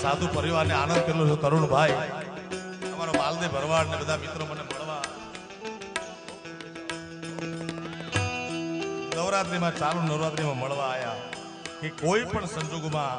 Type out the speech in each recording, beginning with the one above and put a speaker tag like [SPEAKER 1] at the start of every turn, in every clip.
[SPEAKER 1] સાધુ પરિવારને આનંદ કરેલો છે તરુણભાઈ અમારો માલદેવ ભરવાડ ને બધા મિત્રો મને મળવા નવરાત્રીમાં ચાલુ નવરાત્રીમાં મળવા આયા કે કોઈ પણ સંજોગોમાં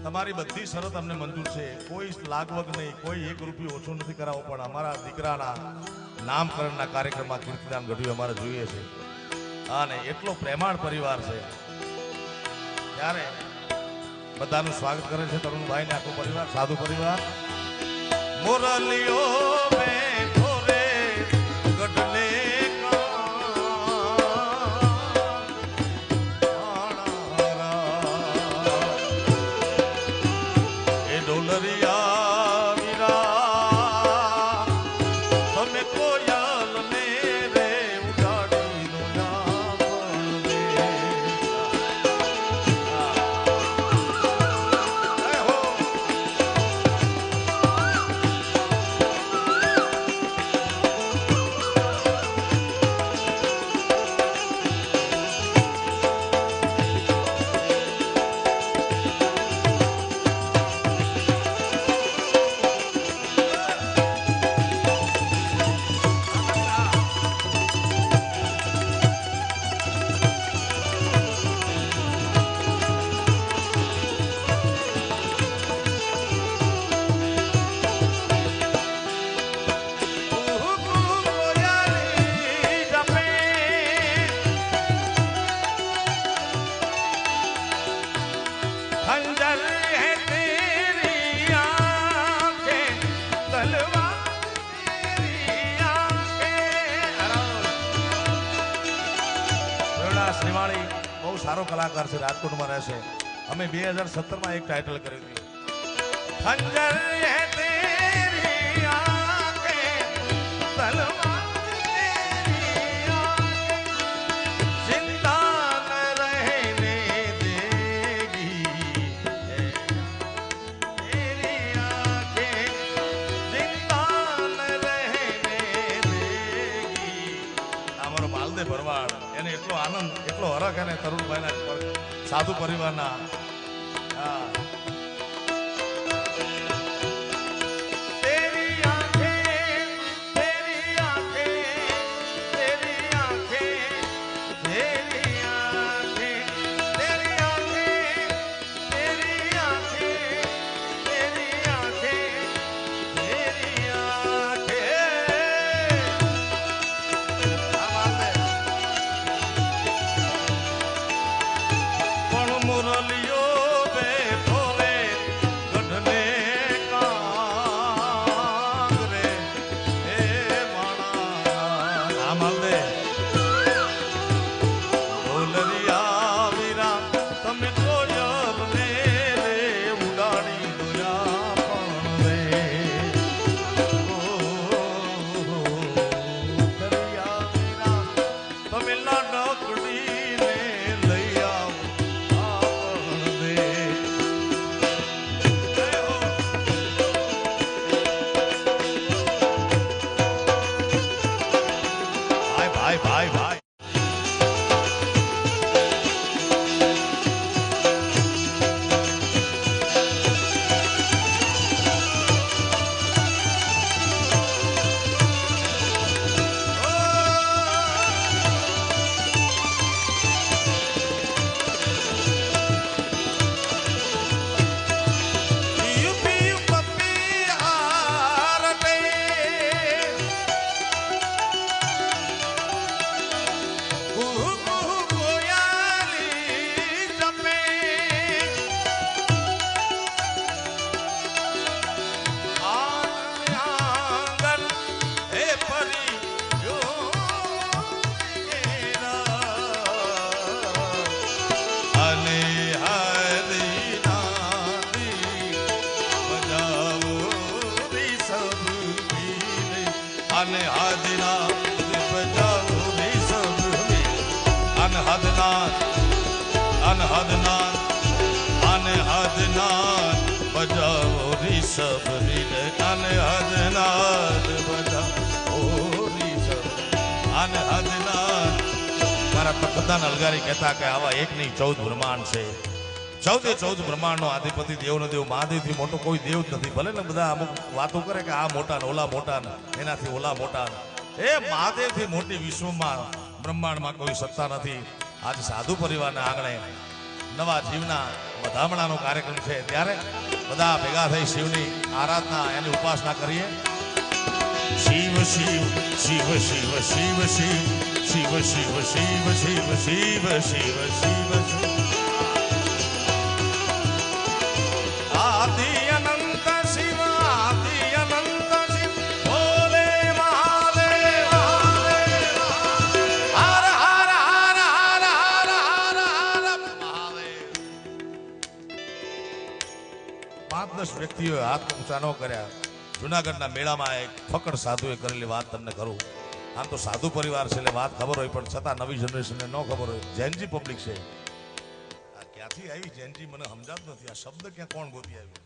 [SPEAKER 1] તમારી બધી શરત અમને મંજૂર છે, કોઈ લાગવગ નહીં, કોઈ એક રૂપિયો ઓછો નથી કરાવવો, પણ અમારા દીકરાના નામકરણના કાર્યક્રમમાં કીર્તિદાન ગઢવી અમારે જોઈએ છે અને એટલો પ્રેમાળ પરિવાર છે ત્યારે બધાનું સ્વાગત કરે છે તરુણભાઈ ને આખો પરિવાર સાધુ પરિવાર. મોરલીઓ બેઠો રે ગઢને એ ડોલરિયા વીરા તમે કોયલ ને રે ઉડાડી નો શ્રીવાળી બહુ સારો કલાકાર છે, રાજકોટમાં રહે છે. અમે 2017માં એક ટાઇટલ કર્યું હતું, ખંજર હે તેરી આંખે તલવાર તેરી આંખે જિંદા ન રહેને દેગી તેરી આંખે જિંદા ન રહેને દેગી. અમારો માલદેવ ભરવાડ એને એટલો આનંદ એટલો હરખ અને તરુણભાઈના સાધુ પરિવારના બજાવો રિષભ લીલ અનહદનાદ બજાવો રિષભ અનહદનાદ. મારા તખતદાન અલગારી કહેતા કે આવા એક નહીં 14 બ્રહ્માંડ છે, 14 બ્રહ્માંડનો આધિપતિ દેવનો દેવ મહાદેવથી મોટો કોઈ દેવ જ નથી. ભલે ને બધા અમુક વાતો કરે કે આ મોટા ને ઓલા મોટા ને એનાથી ઓલા મોટા, એ મહાદેવથી મોટી વિશ્વમાં બ્રહ્માંડમાં કોઈ સત્તા નથી. આજે સાધુ પરિવારના આંગણે નવા જીવના વધામણાનો કાર્યક્રમ છે, ત્યારે બધા ભેગા થઈ શિવની આરાધના, એની ઉપાસના કરીએ. શિવ શિવ શિવ શિવ શિવ શિવ શિવ શિવ શિવ શિવ શિવ શિવ શિવ આદિ અનંત શિવ આદિ અનંત શિવ ભોલે મહાદેવ હર હર હર હર હર હર હર મહાદેવ. 5-10 વ્યક્તિઓએ હાથ ઊંચા ન કર્યા. જુનાગઢના મેળામાં એક ફકડ સાધુએ કરેલી વાત તમને કરું. આમ તો સાધુ પરિવાર છે એટલે વાત ખબર હોય, પણ છતાં નવી જનરેશનને ન ખબર હોય. જૈનજી પબ્લિક છે. આ ક્યાંથી આવી જૈનજી મને સમજાતું નથી. આ શબ્દ ક્યાં કોણ ગોતી આવ્યું?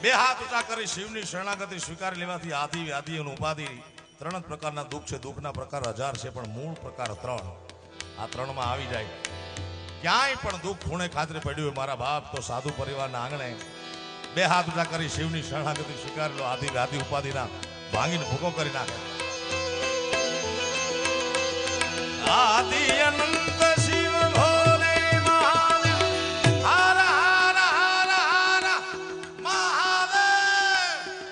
[SPEAKER 1] 2 હાથ ઊંચા કરી શિવની શરણાગતિ સ્વીકારી લેવાથી આદિ વ્યાધિ અને ઉપાધિ 3 જ પ્રકારના દુઃખ છે. દુઃખના પ્રકાર 1000 છે, પણ મૂળ પ્રકાર 3. આ 3માં આવી જાય. ક્યાંય પણ દુઃખ ખૂણે ખાતરે પડ્યું હોય મારા બાપ, તો સાધુ પરિવારના આંગણે 2 હાથ ઊંચા કરી શિવની શરણાગતિ સ્વીકારી લો. આદિ વ્યાધિ ઉપાધિના ભાંગીને ભૂકો કરી નાખે. આદિ અનંત શિવ ભોલે મહાદેવ હર હર હર હર મહાદેવ.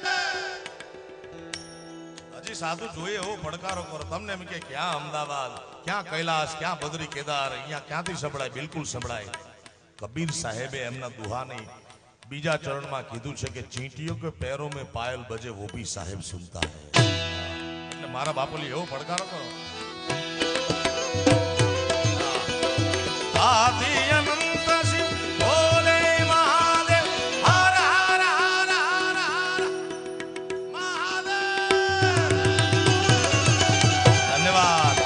[SPEAKER 1] હજી સાધુ જોઈએ એવો પડકારો કરો. તમને એમ કે ક્યાં અમદાવાદ, ક્યાં કૈલાસ, ક્યાં બદ્રી કેદાર, અહીંયા ક્યાંથી સંભળાય? બિલકુલ સંભળાય. કબીર સાહેબે એમના દુહાની બીજા ચરણમાં કીધું છે કે ચીંટીઓ કે पैरों में पायल बजे वो भी साहेब सुनता है. એટલે મારા બાપુલી એવો પડકારો કરો. આદિ અનંત શિવ ભોલે મહાદેવ હર હર હર હર હર મહાદેવ. ધન્યવાદ.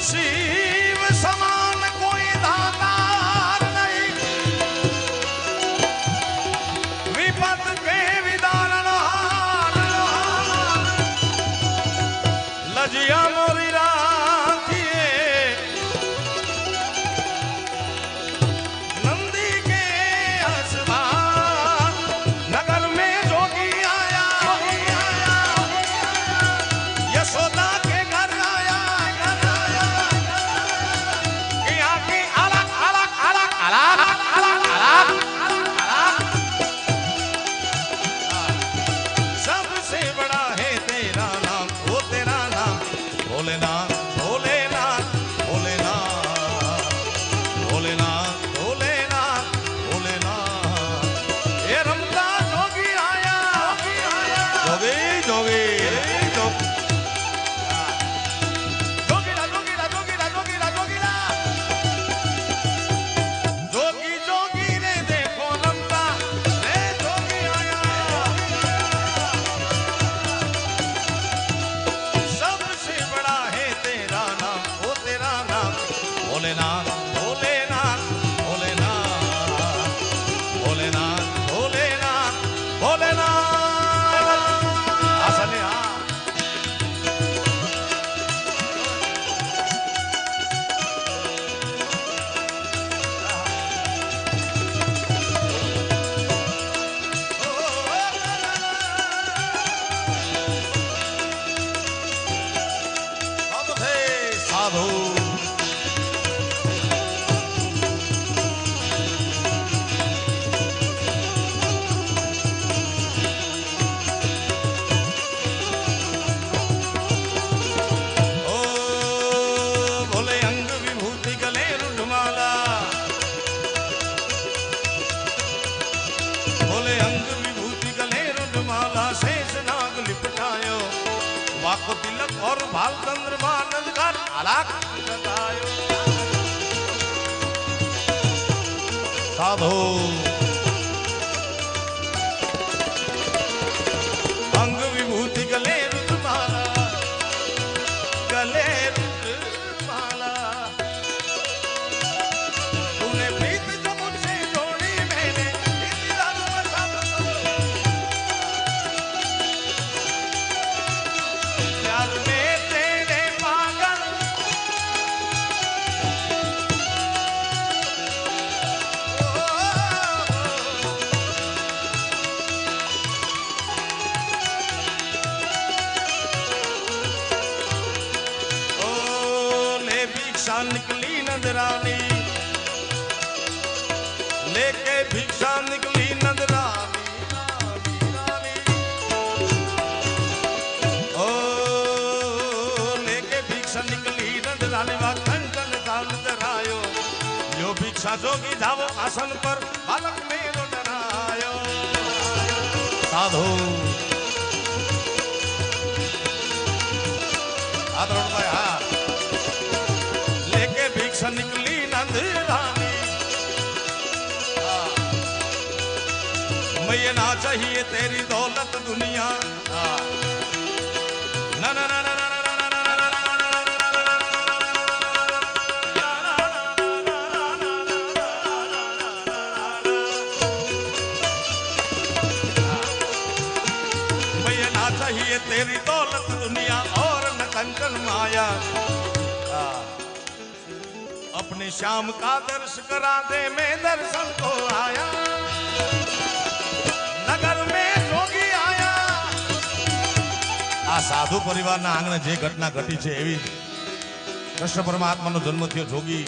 [SPEAKER 1] શિવ સમાન કોઈ દાતાર નહીં, વિપત કે વિદારણહાર. લજિયા મોરી રાખીએ નંદી કે હસવા, નગર में जोगी आया यशोदा के घर आया. सबसे बड़ा है तेरा नाम, वो तेरा नाम भोलेनाथ भोलेनाथ भोलेनाथ भोलेनाथ भोलेनाथ भोलेनाथ. ये रमता जोगी आया जोगी जोगी जोगीरा जोगीरा जोगीरा जोगीरा जोगीरा जोगी जोगी रे देखो रमता रे जोगी आया. सबसे बड़ा है तेरा नाम, वो तेरा नाम भोलेनाथ भोलेनाथ भोलेनाथ भोलेनाथ भोलेनाथ भोलेनाथ. आसने हाँ साधु. ओ भोले अंग विभूति गले रुंडमाला, भोले अंग विभूति गले रुंडमाला. शेष नाग लिपटायो वाको तिलक और भाल चंद्रमा नंदघर आलाक लगायो. साधु अंग विभूति गले रुद्रमाला, गले रुद्रमाला. लेके भिक्षा निकली नंदरानी रानी, ओ लेके भिक्षा निकली नंदरानी वा कंचन थाल धरायो, यो भिक्षा जोगी जावो आसन पर बालक मेरो डरायो। साधु लेके भिक्षा निकली नंदरानी, मैं ना चाहिए तेरी दौलत दुनिया, ना ना ना ना चाहिए तेरी दौलत दुनिया और न कंचन माया, अपने श्याम का दर्श करा दे, मैं दर्शन को आया, नगर में जोगी आया। आ साधु परिवार ना आंगणे जे घटना घटी छे एवी कृष्ण परमात्मा नो जन्म थयो। जोगी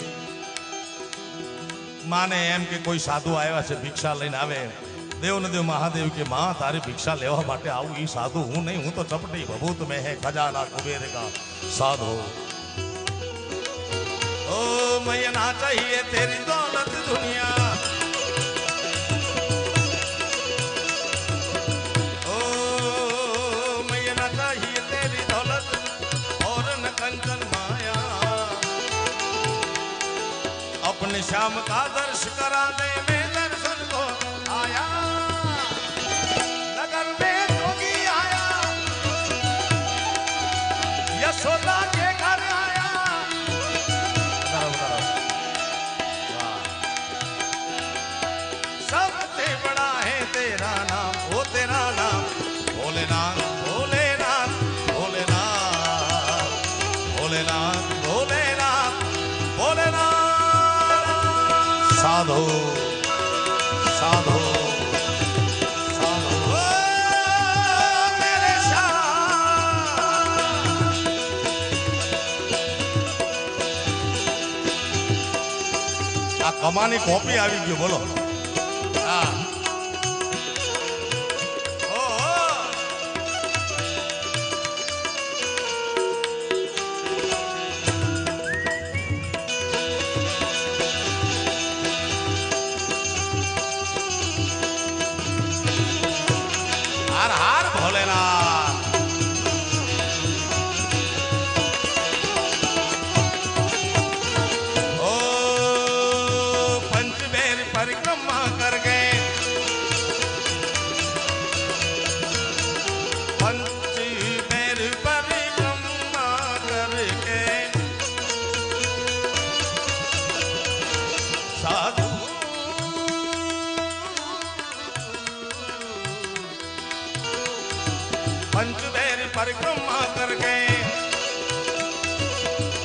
[SPEAKER 1] माने एम के कोई साधु आया छे भिक्षा लईने आवे, देव न देव महादेव के मां तारी भिक्षा लेवा माटे आऊं, ई साधु हूं नहीं, हूं तो चपटी भभूत में है खजाना कुबेर का साधु। ओ मैं ना चाहिए तेरी दौलत दुनिया, ओ मैं ना चाहिए तेरी दौलत और न कंचन माया, अपने श्याम का दर्श करा दे, मैं दर्शन को आया, नगर में जोगी आया, यशोदा के घर आया। सबसे बड़ा है तेरा नाम, वो तेरा नाम भोलेनाथ भोलेनाथ भोलेनाथ भोलेनाथ भोलेनाथ भोलेनाथ। साधु साधु कमानी कॉपी આવી ગયો બોલો। હા હર હર ભોલેનાથ। परिक्रमा कर गए, पंच पैर परिक्रमा करके साधु पंच पैर परिक्रमा कर गए,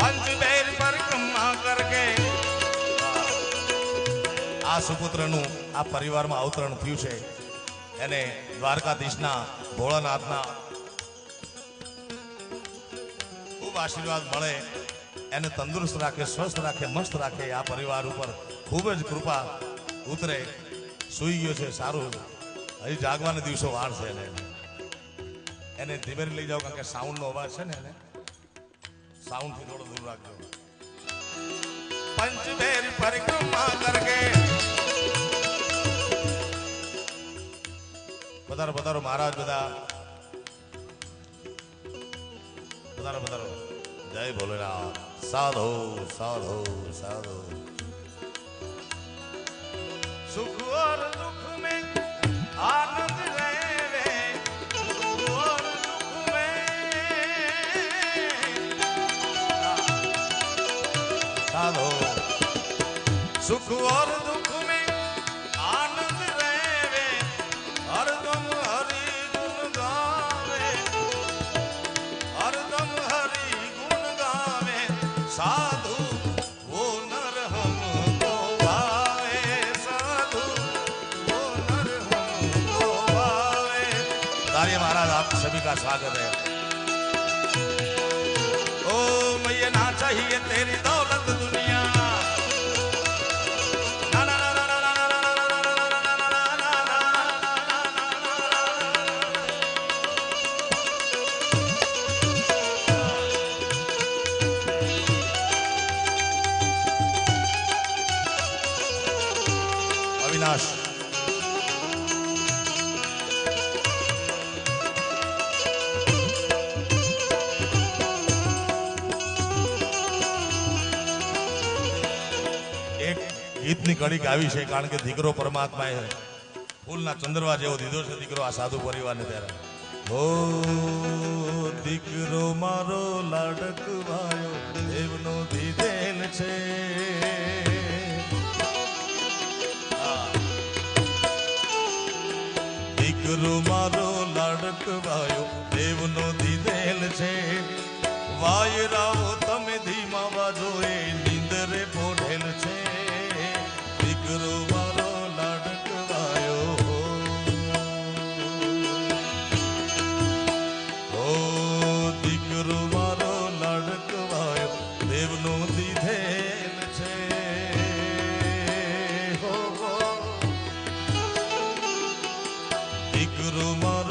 [SPEAKER 1] पंच पैर परिक्रमा करके आ सुपुत्रનું આ પરિવારમાં અવતરણ થયું છે। એને દ્વારકાધીશના ભોળાનાથના ખૂબ આશીર્વાદ મળે, એને તંદુરસ્ત રાખે, સ્વસ્થ રાખે, મસ્ત રાખે, આ પરિવાર ઉપર ખૂબ જ કૃપા ઉતરે। સૂઈ ગયો છે, સારું, હજી જાગવાના દિવસો વાર છે। એને ધીમે લઈ જાઓ, કારણ કે સાઉન્ડનો અવાજ છે ને, એને સાઉન્ડથી થોડો દૂર રાખજો। पंचबेर परिक्रमा करके पधारो पधारो महाराज, बदा पधारो पधारो। जय भोलेनाथ। साधु साधु साधु। सुख और दुख में आनंद रहे, सुख और दुख में साधु, सुख और दुख में आनंद रहे, हरदम हरि गुण गावे, हरदम हरि गुण गावे। साधु वो नर हमको भावे, साधु वो नर हमको भावे। तारिये महाराज, आप सभी का स्वागत है। ओ मैया ना चाहिए तेरी दौलत दुनिया, ना ना ना ना ना ना ना ना ગીતની કડી ગાવી છે કારણ કે દીકરો પરમાત્માએ ફૂલના ચંદ્રવા જેવો દીધો છે દીકરો આ સાધુ પરિવારને ત્યારે ઓ દીકરો મારો લાડકવાયો દેવનો દીધેલ છે દીકરો મારો લાડકવાયો દેવનો દીધેલ છે વાયરાઓ તમે ધીમા વાજો એ નીંદરે પોઢેલ છે દીકરો મારો લાડકવાયો ઓ દીકરો મારો લાડકવાયો દેવનો દીધેલ છે દીકરો મારો